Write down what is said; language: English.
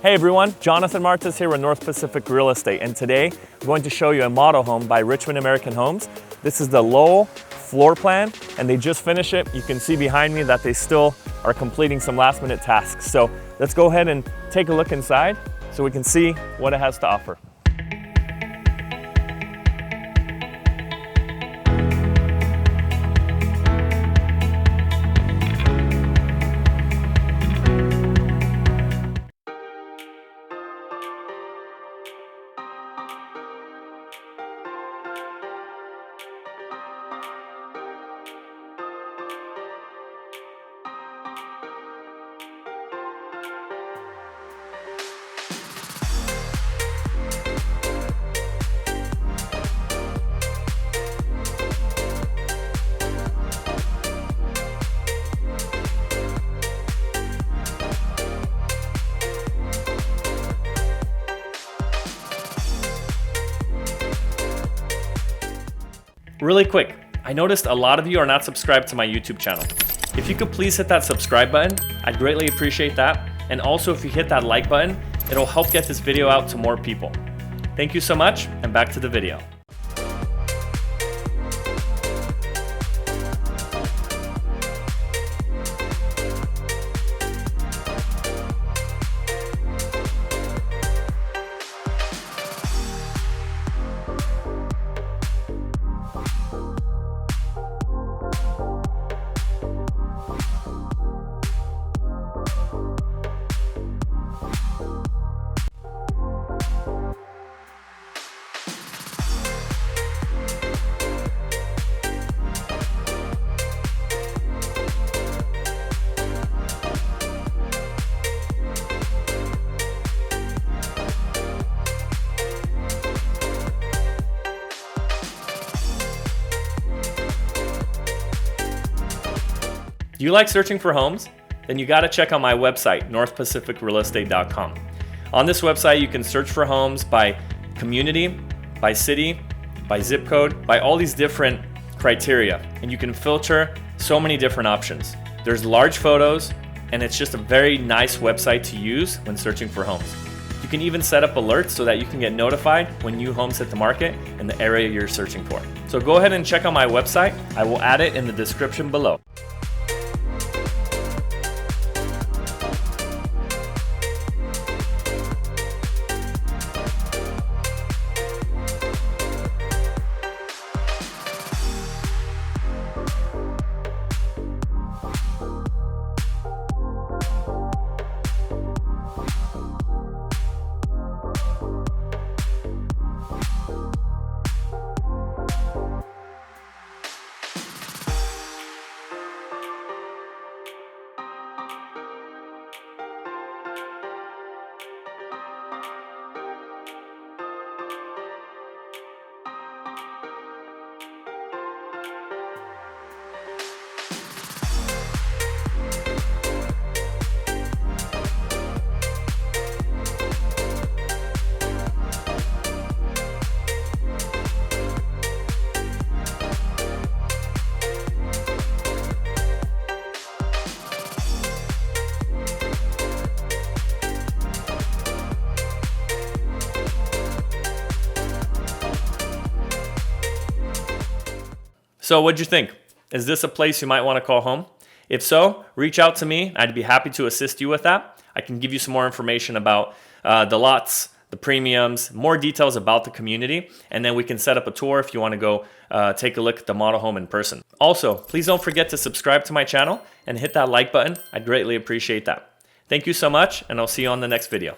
Hey everyone, Jonathan Martis here with North Pacific Real Estate, and today I'm going to show you a model home by Richmond American Homes. This is the Lowell Floor Plan, and they just finished it. You can see behind me that they still are completing some last minute tasks. So let's go ahead and take a look inside so we can see what it has to offer. Really quick, I noticed a lot of you are not subscribed to my YouTube channel. If you could please hit that subscribe button, I'd greatly appreciate that. And also if you hit that like button, it'll help get this video out to more people. Thank you so much, and back to the video. Do you like searching for homes? Then you gotta check out my website, northpacificrealestate.com. On this website, you can search for homes by community, by city, by zip code, by all these different criteria, and you can filter so many different options. There's large photos, and it's just a very nice website to use when searching for homes. You can even set up alerts so that you can get notified when new homes hit the market in the area you're searching for. So go ahead and check out my website. I will add it in the description below. So what'd you think? Is this a place you might want to call home? If so, reach out to me. I'd be happy to assist you with that. I can give you some more information about the lots, the premiums, more details about the community, and then we can set up a tour if you want to go take a look at the model home in person. Also, please don't forget to subscribe to my channel and hit that like button. I'd greatly appreciate that. Thank you so much, and I'll see you on the next video.